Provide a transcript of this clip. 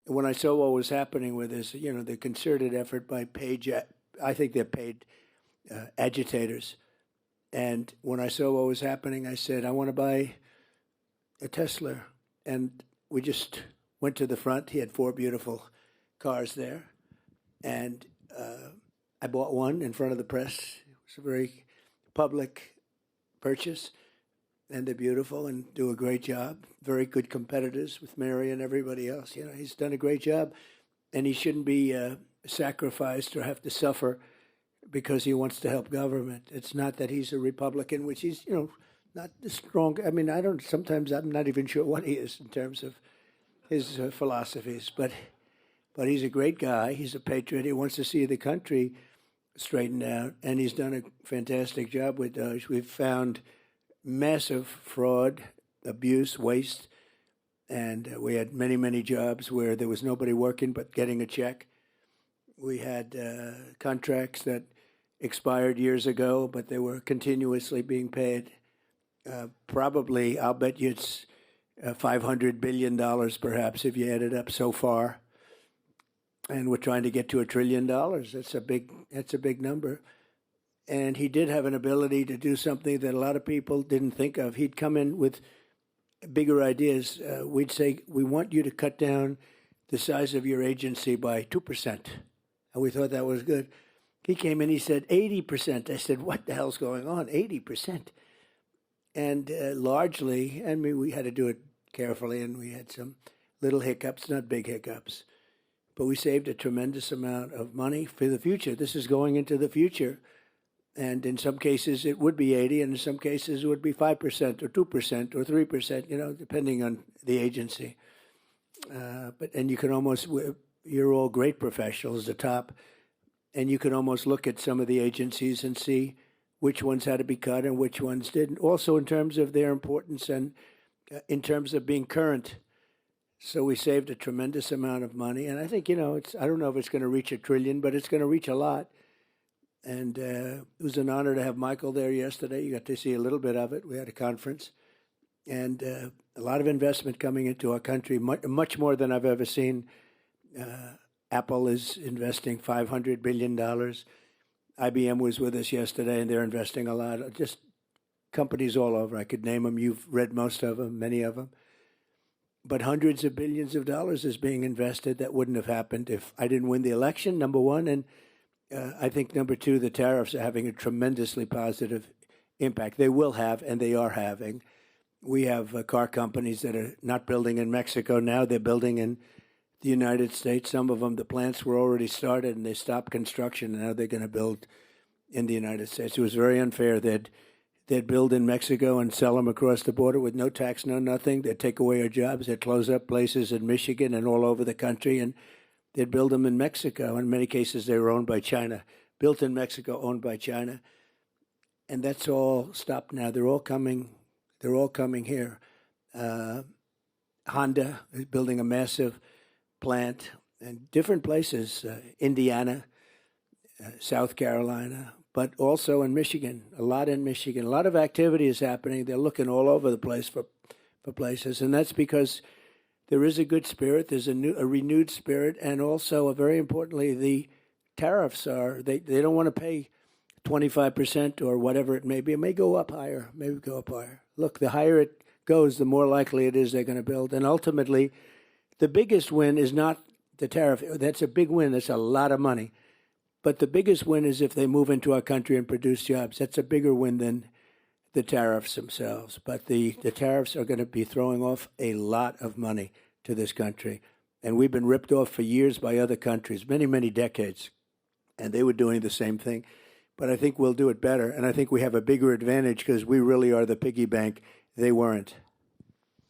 when I saw what was happening with this, the concerted effort by I think they're paid agitators. And when I saw what was happening, I said, I want to buy a Tesla. And we just went to the front. He had four beautiful cars there. And I bought one in front of the press. It was a very public purchase. And they're beautiful and do a great job. Very good competitors with Mary and everybody else. He's done a great job. And he shouldn't be sacrificed or have to suffer because he wants to help government. It's not that he's a Republican, which he's, not strong. I mean, sometimes I'm not even sure what he is in terms of his philosophies, but he's a great guy. He's a patriot. He wants to see the country straightened out, and he's done a fantastic job with Doge. We've found massive fraud, abuse, waste, and we had many, many jobs where there was nobody working but getting a check. We had contracts that expired years ago, but they were continuously being paid. Probably, I'll bet you it's $500 billion perhaps if you add it up so far. And we're trying to get to $1 trillion. That's a big number. And he did have an ability to do something that a lot of people didn't think of. He'd come in with bigger ideas. We'd say, we want you to cut down the size of your agency by 2%. And we thought that was good. He came in, he said 80%. I said, what the hell's going on? 80%. And largely, I mean, we had to do it carefully, and we had some little hiccups, not big hiccups. But we saved a tremendous amount of money for the future. This is going into the future. And in some cases, it would be 80, and in some cases, it would be 5% or 2% or 3%, depending on the agency. And you can almost, you're all great professionals, the top, and you can almost look at some of the agencies and see which ones had to be cut and which ones didn't. Also in terms of their importance and in terms of being current. So we saved a tremendous amount of money. And I think, I don't know if it's going to reach $1 trillion, but it's going to reach a lot. And it was an honor to have Michael there yesterday. You got to see a little bit of it. We had a conference. And a lot of investment coming into our country, much more than I've ever seen. Apple is investing $500 billion. IBM was with us yesterday, and they're investing a lot. Just companies all over. I could name them. You've read most of them, many of them. But hundreds of billions of dollars is being invested. That wouldn't have happened if I didn't win the election, number one. And I think, number two, the tariffs are having a tremendously positive impact. They will have, and they are having. We have car companies that are not building in Mexico now. They're building in the United States. Some of them, the plants were already started, and they stopped construction, and now they're going to build in the United States. It was very unfair. They'd build in Mexico and sell them across the border with no tax, no nothing. They'd take away our jobs. They'd close up places in Michigan and all over the country, and they'd build them in Mexico. In many cases, they were owned by China. Built in Mexico, owned by China. And that's all stopped now. They're all coming here. Honda is building a massive plant in different places, Indiana, South Carolina, but also in Michigan, a lot in Michigan. A lot of activity is happening. They're looking all over the place for places, and that's because there is a good spirit, there's a renewed spirit, and also, very importantly, the tariffs they don't want to pay 25% or whatever it may be. It may go up higher, Look, the higher it goes, the more likely it is they're going to build. And ultimately, the biggest win is not the tariff. That's a big win. That's a lot of money. But the biggest win is if they move into our country and produce jobs. That's a bigger win than the tariffs themselves. But the tariffs are going to be throwing off a lot of money to this country. And we've been ripped off for years by other countries, many, many decades. And they were doing the same thing. But I think we'll do it better. And I think we have a bigger advantage because we really are the piggy bank. They weren't.